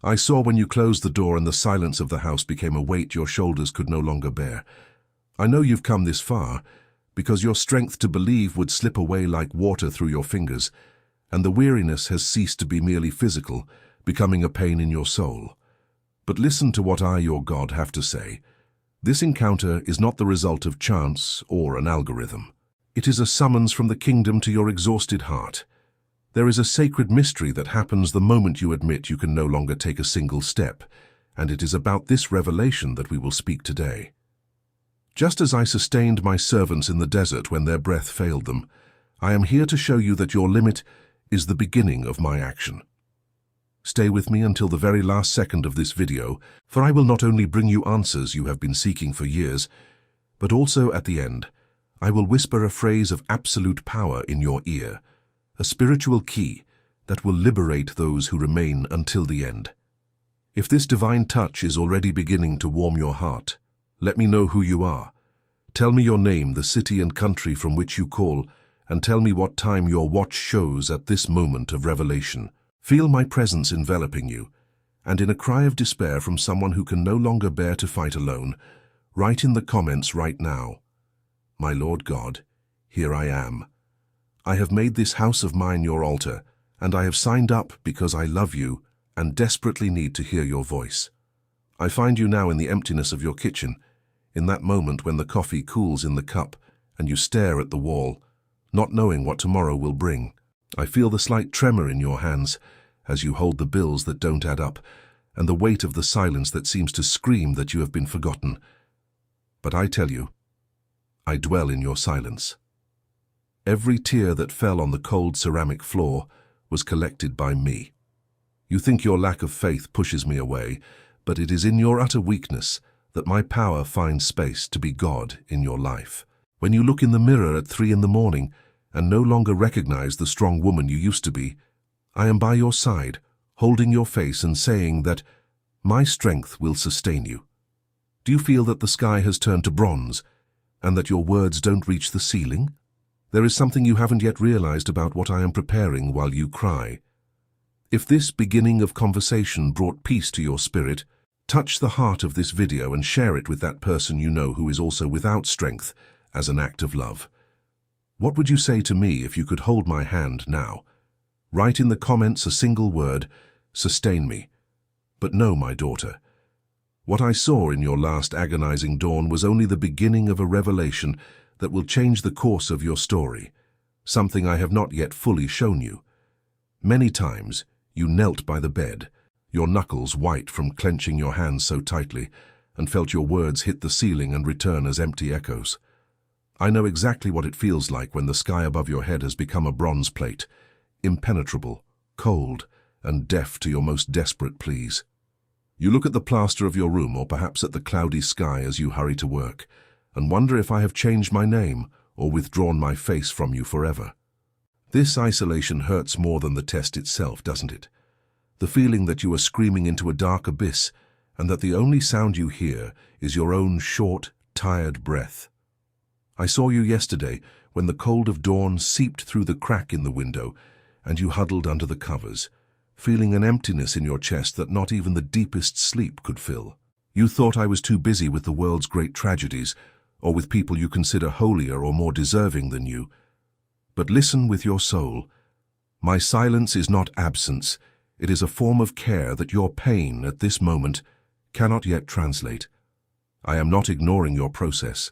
I saw when you closed the door and the silence of the house became a weight your shoulders could no longer bear. I know you've come this far, because your strength to believe would slip away like water through your fingers, and the weariness has ceased to be merely physical, becoming a pain in your soul. But listen to what I, your God, have to say. This encounter is not the result of chance or an algorithm. It is a summons from the kingdom to your exhausted heart. There is a sacred mystery that happens the moment you admit you can no longer take a single step, and it is about this revelation that we will speak today. Just as I sustained my servants in the desert when their breath failed them, I am here to show you that your limit is the beginning of my action. Stay with me until the very last second of this video, for I will not only bring you answers you have been seeking for years, but also at the end, I will whisper a phrase of absolute power in your ear, a spiritual key that will liberate those who remain until the end. If this divine touch is already beginning to warm your heart, let me know who you are. Tell me your name, the city and country from which you call, and tell me what time your watch shows at this moment of revelation. Feel my presence enveloping you, and in a cry of despair from someone who can no longer bear to fight alone, write in the comments right now, "My Lord God, here I am. I have made this house of mine your altar, and I have signed up because I love you and desperately need to hear your voice. I find you now in the emptiness of your kitchen, in that moment when the coffee cools in the cup and you stare at the wall, not knowing what tomorrow will bring. I feel the slight tremor in your hands as you hold the bills that don't add up and the weight of the silence that seems to scream that you have been forgotten. But I tell you, I dwell in your silence. Every tear that fell on the cold ceramic floor was collected by me. You think your lack of faith pushes me away, but it is in your utter weakness that my power finds space to be God in your life. When you look in the mirror at 3 a.m. and no longer recognize the strong woman you used to be, I am by your side, holding your face and saying that my strength will sustain you. Do you feel that the sky has turned to bronze and that your words don't reach the ceiling? There is something you haven't yet realized about what I am preparing while you cry. If this beginning of conversation brought peace to your spirit, touch the heart of this video and share it with that person you know who is also without strength as an act of love. What would you say to me if you could hold my hand now? Write in the comments a single word, "Sustain me." But no, my daughter. What I saw in your last agonizing dawn was only the beginning of a revelation that will change the course of your story, something I have not yet fully shown you. Many times, you knelt by the bed, your knuckles white from clenching your hands so tightly, and felt your words hit the ceiling and return as empty echoes. I know exactly what it feels like when the sky above your head has become a bronze plate, impenetrable, cold, and deaf to your most desperate pleas. You look at the plaster of your room or perhaps at the cloudy sky as you hurry to work, and wonder if I have changed my name or withdrawn my face from you forever. This isolation hurts more than the test itself, doesn't it? The feeling that you are screaming into a dark abyss and that the only sound you hear is your own short, tired breath. I saw you yesterday when the cold of dawn seeped through the crack in the window and you huddled under the covers, feeling an emptiness in your chest that not even the deepest sleep could fill. You thought I was too busy with the world's great tragedies or with people you consider holier or more deserving than you. But listen with your soul. My silence is not absence. It is a form of care that your pain at this moment cannot yet translate. I am not ignoring your process.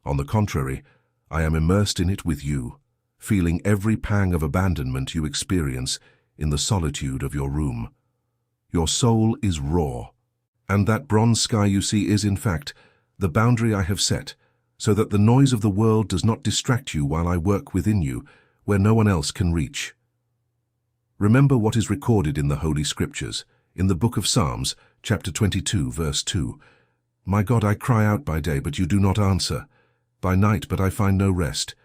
On the contrary, I am immersed in it with you, feeling every pang of abandonment you experience in the solitude of your room. Your soul is raw, and that bronze sky you see is, in fact, the boundary I have set, so that the noise of the world does not distract you while I work within you, where no one else can reach. Remember what is recorded in the Holy Scriptures, in the book of Psalms, chapter 22, verse 2. My God, I cry out by day, but you do not answer. By night, but I find no rest.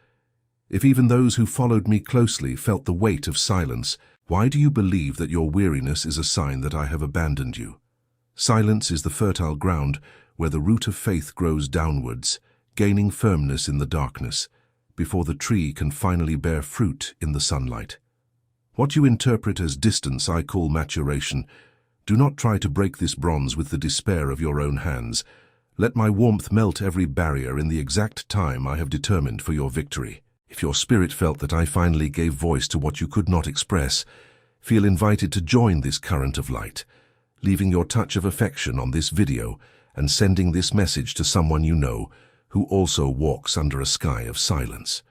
If even those who followed me closely felt the weight of silence, why do you believe that your weariness is a sign that I have abandoned you? Silence is the fertile ground where the root of faith grows downwards, gaining firmness in the darkness, before the tree can finally bear fruit in the sunlight. What you interpret as distance I call maturation, Do not try to break this bronze with the despair of your own hands. Let my warmth melt every barrier in the exact time I have determined for your victory. If your spirit felt that I finally gave voice to what you could not express, feel invited to join this current of light, leaving your touch of affection on this video and sending this message to someone you know who also walks under a sky of silence.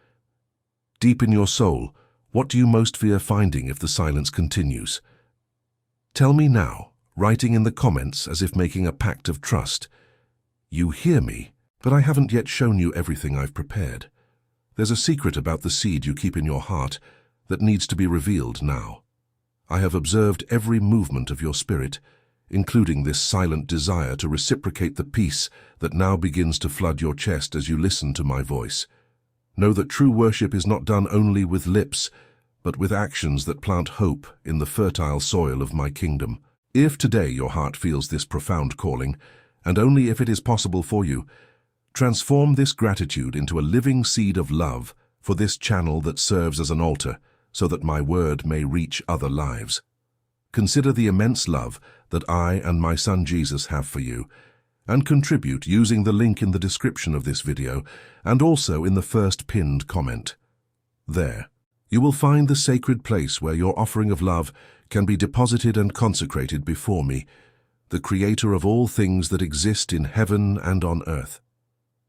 Deep in your soul, what do you most fear finding if the silence continues? Tell me now, writing in the comments as if making a pact of trust. You hear me, but I haven't yet shown you everything I've prepared. There's a secret about the seed you keep in your heart that needs to be revealed now. I have observed every movement of your spirit, including this silent desire to reciprocate the peace that now begins to flood your chest as you listen to my voice. Know that true worship is not done only with lips, but with actions that plant hope in the fertile soil of my kingdom. If today your heart feels this profound calling, and only if it is possible for you, transform this gratitude into a living seed of love for this channel that serves as an altar, so that my word may reach other lives. Consider the immense love that I and my son Jesus have for you, and contribute using the link in the description of this video and also in the first pinned comment. There, you will find the sacred place where your offering of love can be deposited and consecrated before me, the Creator of all things that exist in heaven and on earth.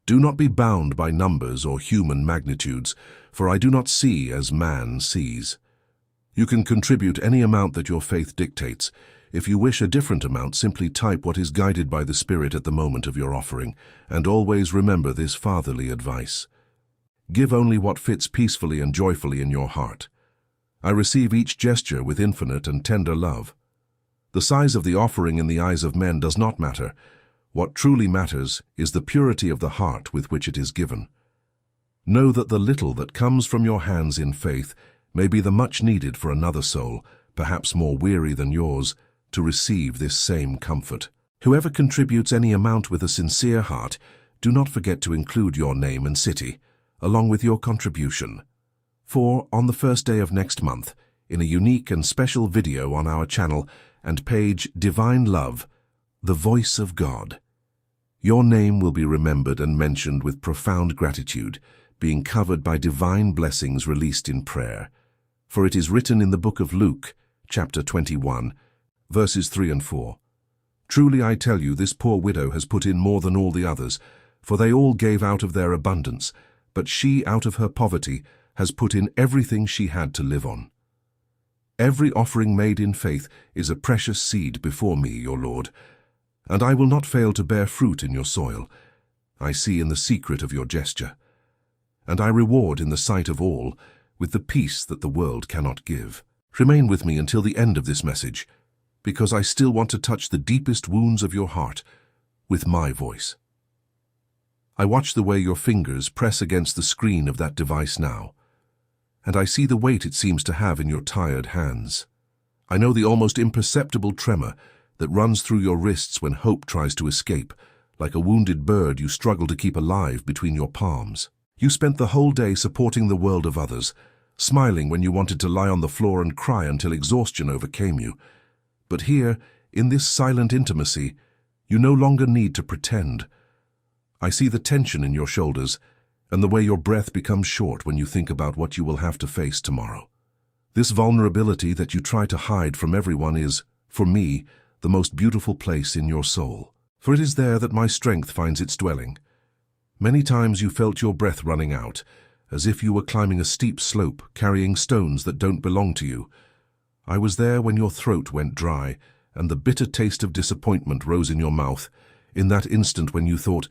Do not be bound by numbers or human magnitudes, for I do not see as man sees. You can contribute any amount that your faith dictates. If you wish a different amount, simply type what is guided by the Spirit at the moment of your offering, and always remember this fatherly advice. Give only what fits peacefully and joyfully in your heart. I receive each gesture with infinite and tender love. The size of the offering in the eyes of men does not matter. What truly matters is the purity of the heart with which it is given. Know that the little that comes from your hands in faith may be the much needed for another soul, perhaps more weary than yours, to receive this same comfort. Whoever contributes any amount with a sincere heart, do not forget to include your name and city, along with your contribution. For on the first day of next month, in a unique and special video on our channel and page Divine Love, The Voice of God, your name will be remembered and mentioned with profound gratitude, being covered by divine blessings released in prayer. For it is written in the book of Luke, chapter 21, verses 3 and 4. Truly I tell you, this poor widow has put in more than all the others, for they all gave out of their abundance, but she out of her poverty has put in everything she had to live on. Every offering made in faith is a precious seed before me, your Lord, and I will not fail to bear fruit in your soil. I see in the secret of your gesture, and I reward in the sight of all with the peace that the world cannot give. Remain with me until the end of this message, because I still want to touch the deepest wounds of your heart with my voice. I watch the way your fingers press against the screen of that device now, and I see the weight it seems to have in your tired hands. I know the almost imperceptible tremor that runs through your wrists when hope tries to escape. Like a wounded bird, you struggle to keep alive between your palms. You spent the whole day supporting the world of others, smiling when you wanted to lie on the floor and cry until exhaustion overcame you. But here, in this silent intimacy, you no longer need to pretend. I see the tension in your shoulders and the way your breath becomes short when you think about what you will have to face tomorrow. This vulnerability that you try to hide from everyone is, for me, the most beautiful place in your soul. For it is there that my strength finds its dwelling. Many times you felt your breath running out, as if you were climbing a steep slope, carrying stones that don't belong to you. I was there when your throat went dry, and the bitter taste of disappointment rose in your mouth, in that instant when you thought,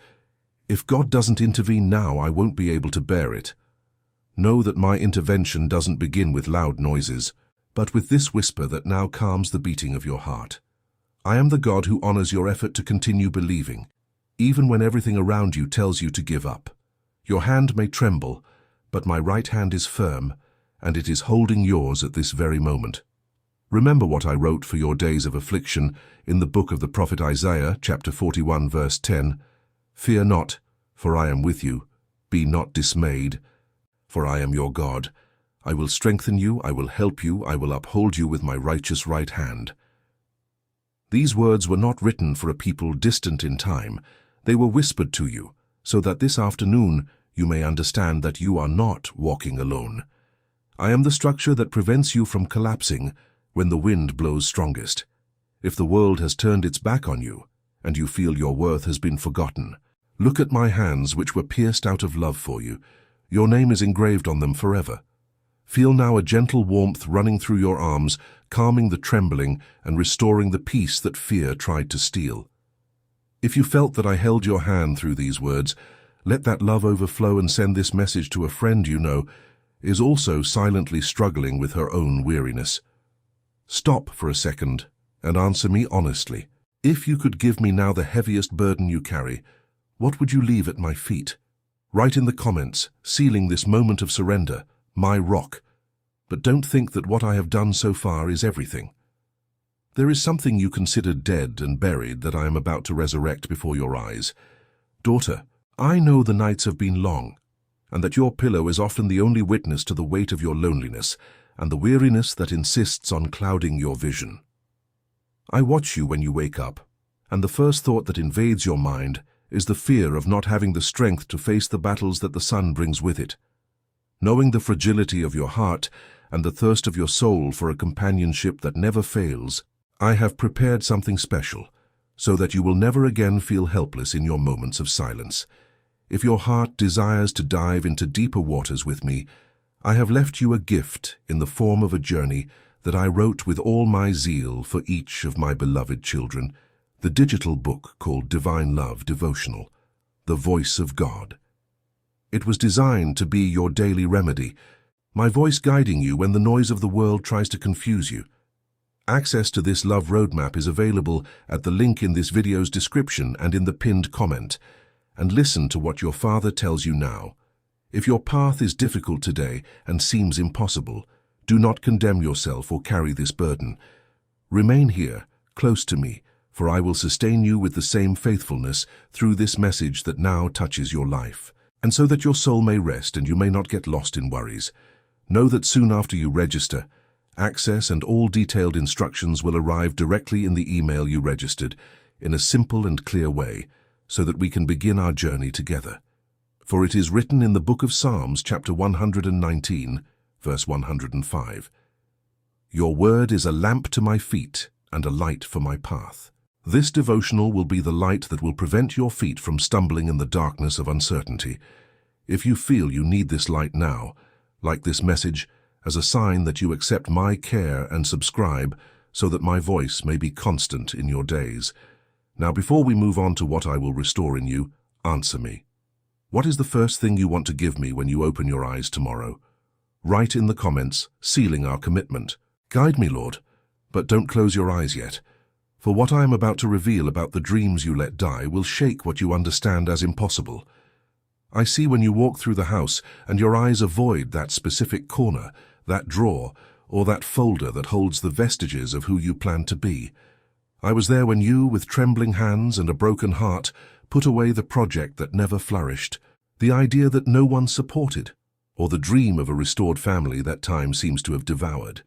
if God doesn't intervene now, I won't be able to bear it. Know that my intervention doesn't begin with loud noises, but with this whisper that now calms the beating of your heart. I am the God who honors your effort to continue believing, even when everything around you tells you to give up. Your hand may tremble, but my right hand is firm, and it is holding yours at this very moment. Remember what I wrote for your days of affliction in the book of the prophet Isaiah, chapter 41, verse 10. Fear not, for I am with you. Be not dismayed, for I am your God. I will strengthen you, I will help you, I will uphold you with my righteous right hand. These words were not written for a people distant in time. They were whispered to you, so that this afternoon you may understand that you are not walking alone. I am the structure that prevents you from collapsing when the wind blows strongest. If the world has turned its back on you, and you feel your worth has been forgotten, look at my hands which were pierced out of love for you. Your name is engraved on them forever. Feel now a gentle warmth running through your arms, calming the trembling and restoring the peace that fear tried to steal. If you felt that I held your hand through these words, let that love overflow and send this message to a friend you know is also silently struggling with her own weariness. Stop for a second and answer me honestly. If you could give me now the heaviest burden you carry, what would you leave at my feet? Write in the comments, sealing this moment of surrender, my rock. But don't think that what I have done so far is everything. There is something you consider dead and buried that I am about to resurrect before your eyes. Daughter, I know the nights have been long, and that your pillow is often the only witness to the weight of your loneliness and the weariness that insists on clouding your vision. I watch you when you wake up, and the first thought that invades your mind is the fear of not having the strength to face the battles that the sun brings with it. Knowing the fragility of your heart and the thirst of your soul for a companionship that never fails, I have prepared something special, so that you will never again feel helpless in your moments of silence. If your heart desires to dive into deeper waters with me, I have left you a gift in the form of a journey that I wrote with all my zeal for each of my beloved children, the digital book called Divine Love Devotional, The Voice of God. It was designed to be your daily remedy, my voice guiding you when the noise of the world tries to confuse you. Access to this love roadmap is available at the link in this video's description and in the pinned comment. And listen to what your Father tells you now. If your path is difficult today and seems impossible, do not condemn yourself or carry this burden. Remain here, close to me, for I will sustain you with the same faithfulness through this message that now touches your life. And so that your soul may rest and you may not get lost in worries, know that soon after you register, access and all detailed instructions will arrive directly in the email you registered in a simple and clear way, so that we can begin our journey together. For it is written in the book of Psalms, chapter 119, verse 105, "Your word is a lamp to my feet and a light for my path." This devotional will be the light that will prevent your feet from stumbling in the darkness of uncertainty. If you feel you need this light now, like this message, as a sign that you accept my care and subscribe so that my voice may be constant in your days. Now, before we move on to what I will restore in you, answer me. What is the first thing you want to give me when you open your eyes tomorrow? Write in the comments, sealing our commitment. Guide me, Lord, but don't close your eyes yet. For what I am about to reveal about the dreams you let die will shake what you understand as impossible. I see when you walk through the house and your eyes avoid that specific corner, that drawer, or that folder that holds the vestiges of who you plan to be. I was there when you, with trembling hands and a broken heart, put away the project that never flourished, the idea that no one supported, or the dream of a restored family that time seems to have devoured.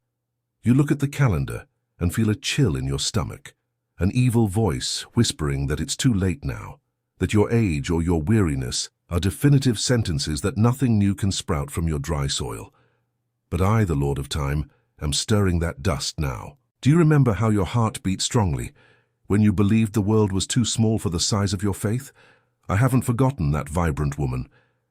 You look at the calendar and feel a chill in your stomach, an evil voice whispering that it's too late now, that your age or your weariness are definitive sentences that nothing new can sprout from your dry soil. But I, the Lord of Time, am stirring that dust now. Do you remember how your heart beat strongly when you believed the world was too small for the size of your faith? I haven't forgotten that vibrant woman,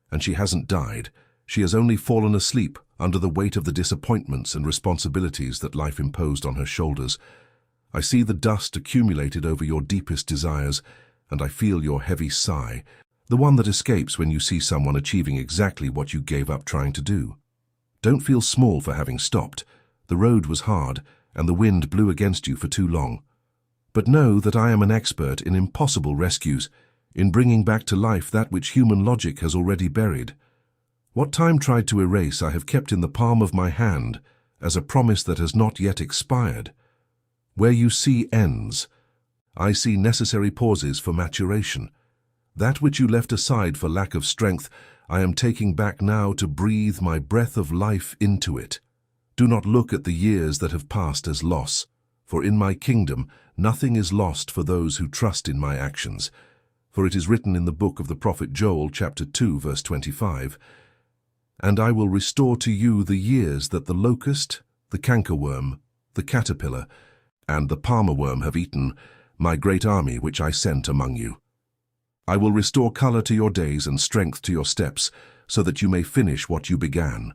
and she hasn't died. She has only fallen asleep under the weight of the disappointments and responsibilities that life imposed on her shoulders. I see the dust accumulated over your deepest desires, and I feel your heavy sigh, the one that escapes when you see someone achieving exactly what you gave up trying to do. Don't feel small for having stopped. The road was hard, and the wind blew against you for too long. But know that I am an expert in impossible rescues, in bringing back to life that which human logic has already buried. What time tried to erase I have kept in the palm of my hand as a promise that has not yet expired. Where you see ends, I see necessary pauses for maturation. That which you left aside for lack of strength, I am taking back now to breathe my breath of life into it. Do not look at the years that have passed as loss, for in my kingdom nothing is lost for those who trust in my actions. For it is written in the book of the prophet Joel, chapter 2, verse 25, "And I will restore to you the years that the locust, the cankerworm, the caterpillar, and the palmerworm have eaten, my great army which I sent among you. I will restore color to your days and strength to your steps, so that you may finish what you began,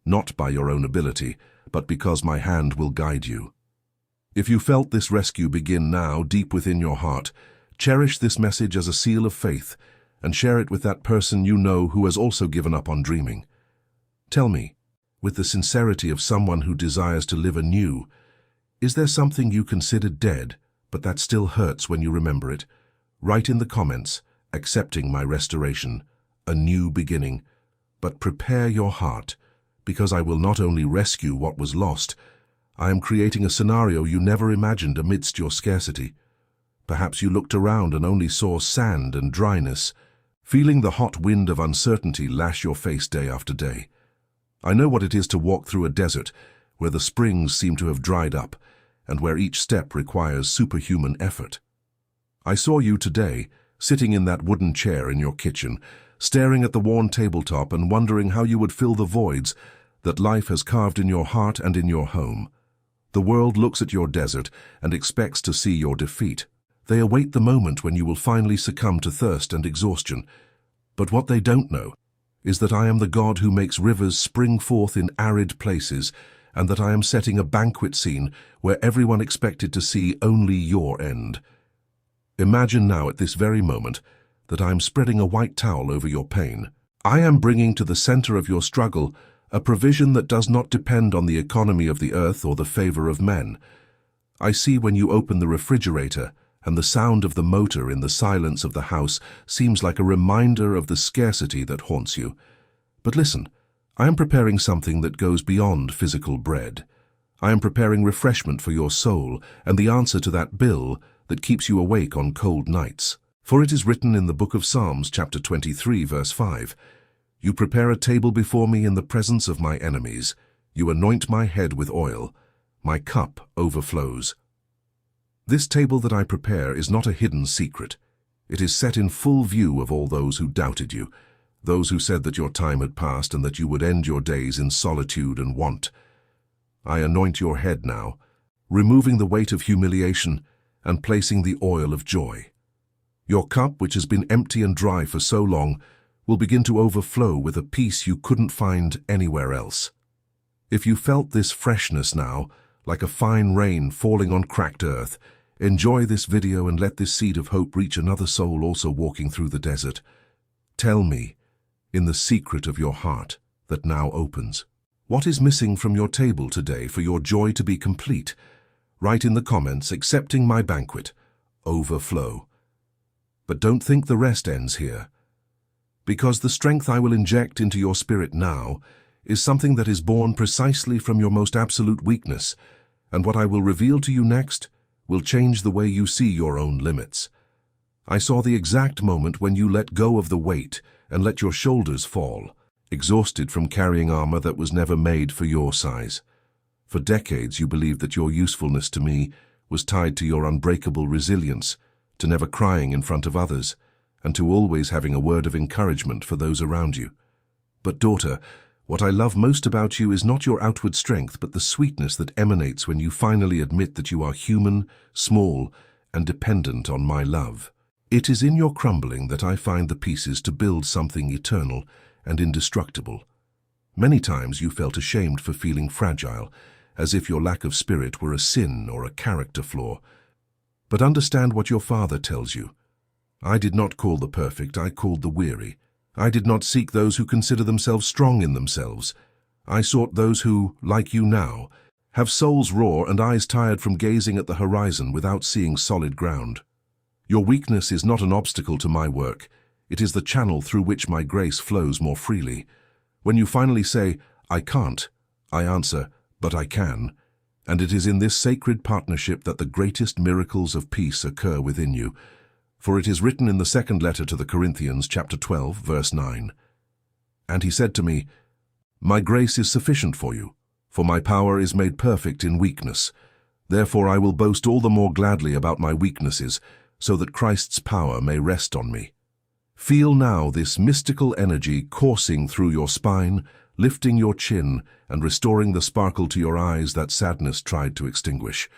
not by your own ability, but because my hand will guide you." If you felt this rescue begin now, deep within your heart, cherish this message as a seal of faith and share it with that person you know who has also given up on dreaming. Tell me, with the sincerity of someone who desires to live anew, is there something you consider dead, but that still hurts when you remember it? Write in the comments, accepting my restoration, a new beginning. But prepare your heart, because I will not only rescue what was lost, I am creating a scenario you never imagined amidst your scarcity. Perhaps you looked around and only saw sand and dryness, feeling the hot wind of uncertainty lash your face day after day. I know what it is to walk through a desert where the springs seem to have dried up and where each step requires superhuman effort. I saw you today, sitting in that wooden chair in your kitchen, staring at the worn tabletop and wondering how you would fill the voids that life has carved in your heart and in your home. The world looks at your desert and expects to see your defeat. They await the moment when you will finally succumb to thirst and exhaustion. But what they don't know is that I am the God who makes rivers spring forth in arid places, and that I am setting a banquet scene where everyone expected to see only your end. Imagine now at this very moment that I am spreading a white towel over your pain. I am bringing to the center of your struggle a provision that does not depend on the economy of the earth or the favor of men. I see when you open the refrigerator, and the sound of the motor in the silence of the house seems like a reminder of the scarcity that haunts you. But listen, I am preparing something that goes beyond physical bread. I am preparing refreshment for your soul and the answer to that bill that keeps you awake on cold nights. For it is written in the book of Psalms, chapter 23, verse 5, "You prepare a table before me in the presence of my enemies. You anoint my head with oil. My cup overflows." This table that I prepare is not a hidden secret. It is set in full view of all those who doubted you, those who said that your time had passed and that you would end your days in solitude and want. I anoint your head now, removing the weight of humiliation and placing the oil of joy. Your cup, which has been empty and dry for so long, will begin to overflow with a peace you couldn't find anywhere else. If you felt this freshness now, like a fine rain falling on cracked earth, enjoy this video and let this seed of hope reach another soul also walking through the desert. Tell me, in the secret of your heart that now opens, what is missing from your table today for your joy to be complete? Write in the comments, accepting my banquet, overflow. But don't think the rest ends here, because the strength I will inject into your spirit now is something that is born precisely from your most absolute weakness, and what I will reveal to you next will change the way you see your own limits. I saw the exact moment when you let go of the weight and let your shoulders fall, exhausted from carrying armor that was never made for your size. For decades you believed that your usefulness to me was tied to your unbreakable resilience, to never crying in front of others, and to always having a word of encouragement for those around you. But daughter, what I love most about you is not your outward strength, but the sweetness that emanates when you finally admit that you are human, small, and dependent on my love. It is in your crumbling that I find the pieces to build something eternal and indestructible. Many times you felt ashamed for feeling fragile, as if your lack of spirit were a sin or a character flaw. But understand what your Father tells you. I did not call the perfect, I called the weary. I did not seek those who consider themselves strong in themselves. I sought those who, like you now, have souls raw and eyes tired from gazing at the horizon without seeing solid ground. Your weakness is not an obstacle to my work. It is the channel through which my grace flows more freely. When you finally say, "I can't," I answer, "But I can." And it is in this sacred partnership that the greatest miracles of peace occur within you. For it is written in the second letter to the Corinthians, chapter 12, verse 9. "And he said to me, 'My grace is sufficient for you, for my power is made perfect in weakness. Therefore I will boast all the more gladly about my weaknesses, so that Christ's power may rest on me. Feel now this mystical energy coursing through your spine, lifting your chin and restoring the sparkle to your eyes that sadness tried to extinguish.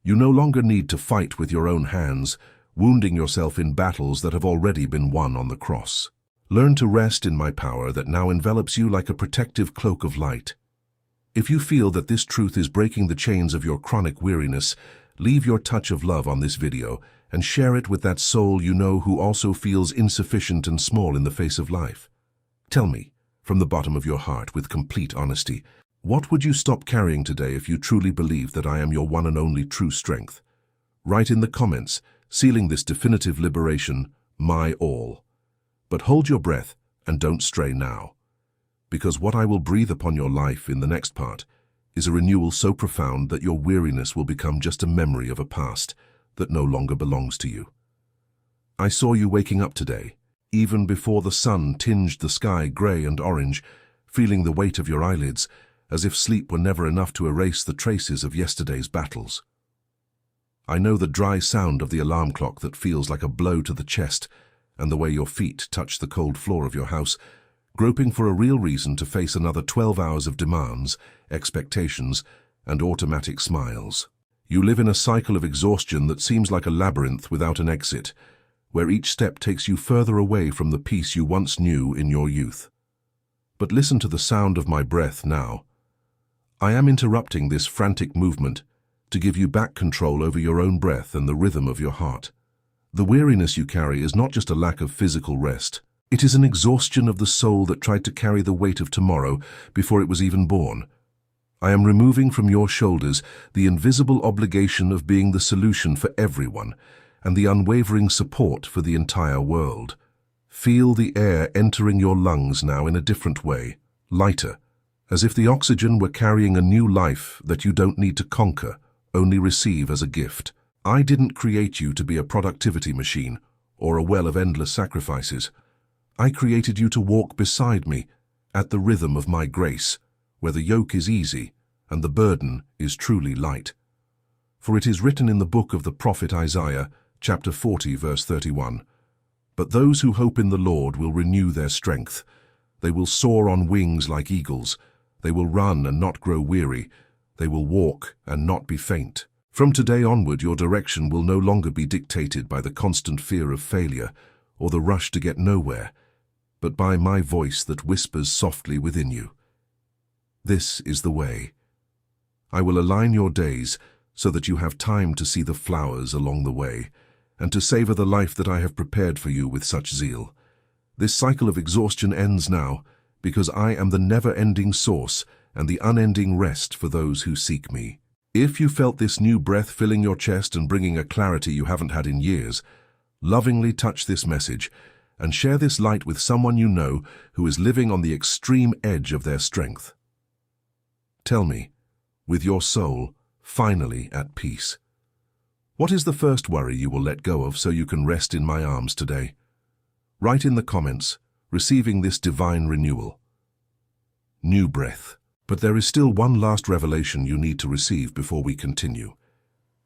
You no longer need to fight with your own hands, wounding yourself in battles that have already been won on the cross. Learn to rest in my power that now envelops you like a protective cloak of light. If you feel that this truth is breaking the chains of your chronic weariness, leave your touch of love on this video and share it with that soul you know who also feels insufficient and small in the face of life. Tell me, from the bottom of your heart with complete honesty, what would you stop carrying today if you truly believed that I am your one and only true strength? Write in the comments, sealing this definitive liberation, my all. But hold your breath and don't stray now, because what I will breathe upon your life in the next part is a renewal so profound that your weariness will become just a memory of a past that no longer belongs to you. I saw you waking up today, even before the sun tinged the sky grey and orange, feeling the weight of your eyelids, as if sleep were never enough to erase the traces of yesterday's battles. I know the dry sound of the alarm clock that feels like a blow to the chest, and the way your feet touch the cold floor of your house, groping for a real reason to face another 12 hours of demands, expectations, and automatic smiles. You live in a cycle of exhaustion that seems like a labyrinth without an exit, where each step takes you further away from the peace you once knew in your youth. But listen to the sound of my breath now. I am interrupting this frantic movement to give you back control over your own breath and the rhythm of your heart. The weariness you carry is not just a lack of physical rest. It is an exhaustion of the soul that tried to carry the weight of tomorrow before it was even born. I am removing from your shoulders the invisible obligation of being the solution for everyone and the unwavering support for the entire world. Feel the air entering your lungs now in a different way, lighter, as if the oxygen were carrying a new life that you don't need to conquer, only receive as a gift. I didn't create you to be a productivity machine or a well of endless sacrifices. I created you to walk beside me at the rhythm of my grace, where the yoke is easy and the burden is truly light. For it is written in the book of the prophet Isaiah, chapter 40, verse 31, "But those who hope in the Lord will renew their strength. They will soar on wings like eagles. They will run and not grow weary. They will walk and not be faint." From today onward, your direction will no longer be dictated by the constant fear of failure or the rush to get nowhere, but by my voice that whispers softly within you. This is the way. I will align your days so that you have time to see the flowers along the way and to savor the life that I have prepared for you with such zeal. This cycle of exhaustion ends now because I am the never-ending source and the unending rest for those who seek me. If you felt this new breath filling your chest and bringing a clarity you haven't had in years, lovingly touch this message and share this light with someone you know who is living on the extreme edge of their strength. Tell me, with your soul finally at peace, what is the first worry you will let go of so you can rest in my arms today? Write in the comments, receiving this divine renewal. New breath. But there is still one last revelation you need to receive before we continue.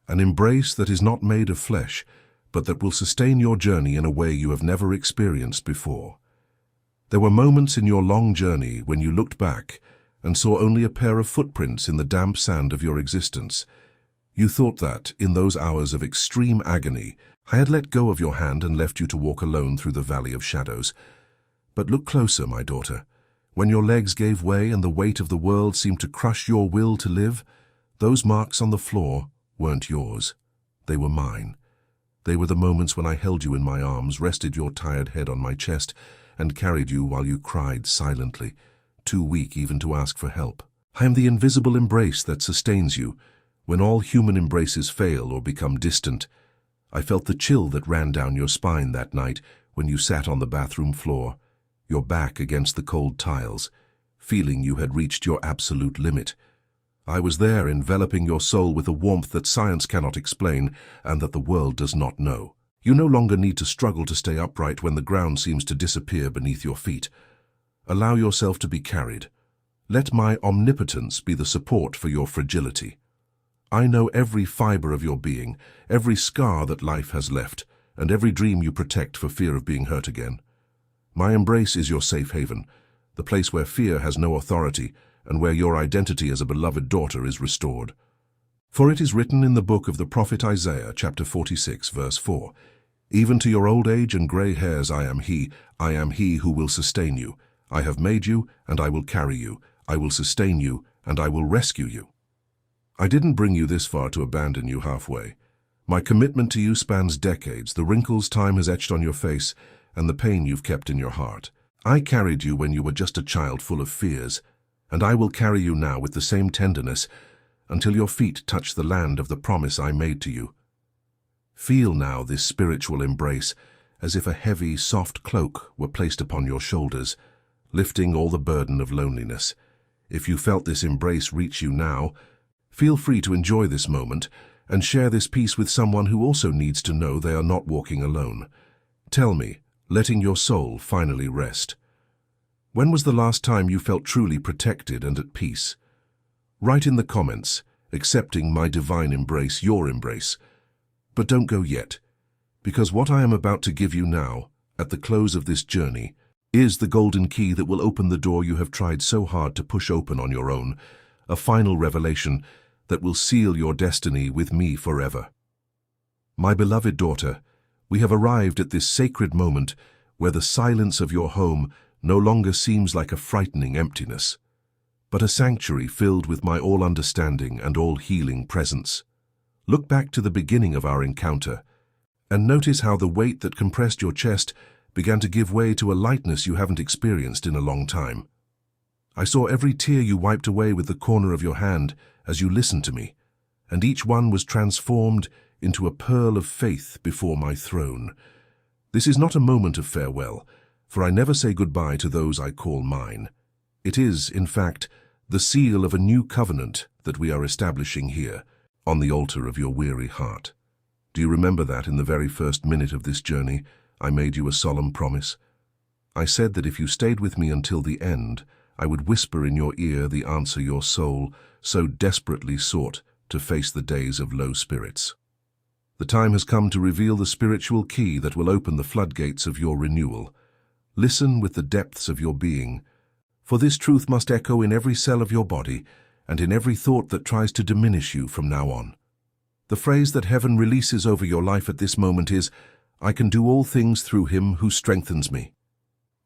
An embrace that is not made of flesh, but that will sustain your journey in a way you have never experienced before. There were moments in your long journey when you looked back and saw only a pair of footprints in the damp sand of your existence. You thought that, in those hours of extreme agony, I had let go of your hand and left you to walk alone through the valley of shadows. But look closer, my daughter. When your legs gave way and the weight of the world seemed to crush your will to live, those marks on the floor weren't yours. They were mine. They were the moments when I held you in my arms, rested your tired head on my chest, and carried you while you cried silently, too weak even to ask for help. I am the invisible embrace that sustains you. When all human embraces fail or become distant, I felt the chill that ran down your spine that night when you sat on the bathroom floor, your back against the cold tiles, feeling you had reached your absolute limit. I was there, enveloping your soul with a warmth that science cannot explain and that the world does not know. You no longer need to struggle to stay upright when the ground seems to disappear beneath your feet. Allow yourself to be carried. Let my omnipotence be the support for your fragility. I know every fiber of your being, every scar that life has left, and every dream you protect for fear of being hurt again. My embrace is your safe haven, the place where fear has no authority and where your identity as a beloved daughter is restored. For it is written in the book of the prophet Isaiah, chapter 46, verse 4, "Even to your old age and grey hairs I am he who will sustain you. I have made you, and I will carry you. I will sustain you, and I will rescue you." I didn't bring you this far to abandon you halfway. My commitment to you spans decades, the wrinkles time has etched on your face, and the pain you've kept in your heart. I carried you when you were just a child full of fears, and I will carry you now with the same tenderness until your feet touch the land of the promise I made to you. Feel now this spiritual embrace, as if a heavy, soft cloak were placed upon your shoulders, lifting all the burden of loneliness. If you felt this embrace reach you now, feel free to enjoy this moment and share this peace with someone who also needs to know they are not walking alone. Tell me, letting your soul finally rest. When was the last time you felt truly protected and at peace? Write in the comments, accepting my divine embrace, your embrace. But don't go yet, because what I am about to give you now, at the close of this journey, is the golden key that will open the door you have tried so hard to push open on your own, a final revelation that will seal your destiny with me forever. My beloved daughter, we have arrived at this sacred moment where the silence of your home no longer seems like a frightening emptiness, but a sanctuary filled with my all-understanding and all-healing presence. Look back to the beginning of our encounter, and notice how the weight that compressed your chest began to give way to a lightness you haven't experienced in a long time. I saw every tear you wiped away with the corner of your hand as you listened to me, and each one was transformed into a pearl of faith before my throne. This is not a moment of farewell, for I never say goodbye to those I call mine. It is, in fact, the seal of a new covenant that we are establishing here, on the altar of your weary heart. Do you remember that in the very first minute of this journey, I made you a solemn promise? I said that if you stayed with me until the end, I would whisper in your ear the answer your soul so desperately sought to face the days of low spirits. The time has come to reveal the spiritual key that will open the floodgates of your renewal. Listen with the depths of your being, for this truth must echo in every cell of your body and in every thought that tries to diminish you from now on. The phrase that heaven releases over your life at this moment is, "I can do all things through him who strengthens me."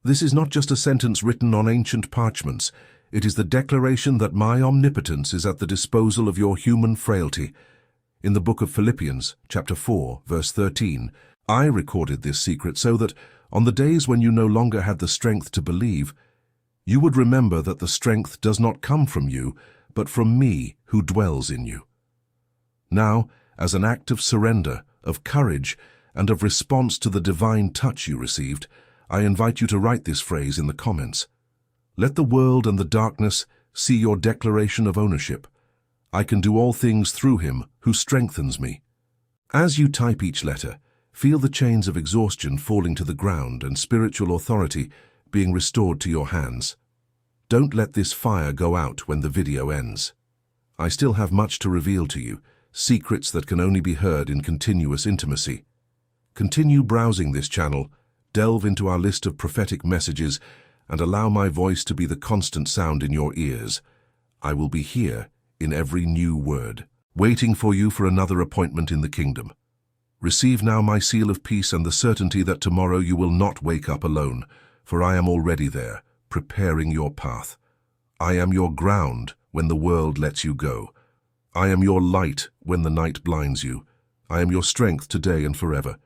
This is not just a sentence written on ancient parchments. It is the declaration that my omnipotence is at the disposal of your human frailty. In the book of Philippians, chapter 4, verse 13, I recorded this secret so that, on the days when you no longer had the strength to believe, you would remember that the strength does not come from you, but from me who dwells in you. Now, as an act of surrender, of courage, and of response to the divine touch you received, I invite you to write this phrase in the comments. Let the world and the darkness see your declaration of ownership. I can do all things through him who strengthens me. As you type each letter, feel the chains of exhaustion falling to the ground and spiritual authority being restored to your hands. Don't let this fire go out when the video ends. I still have much to reveal to you, secrets that can only be heard in continuous intimacy. Continue browsing this channel, delve into our list of prophetic messages, and allow my voice to be the constant sound in your ears. I will be here in every new word, waiting for you for another appointment in the kingdom. Receive now my seal of peace and the certainty that tomorrow you will not wake up alone, for I am already there, preparing your path. I am your ground when the world lets you go. I am your light when the night blinds you. I am your strength today and forever.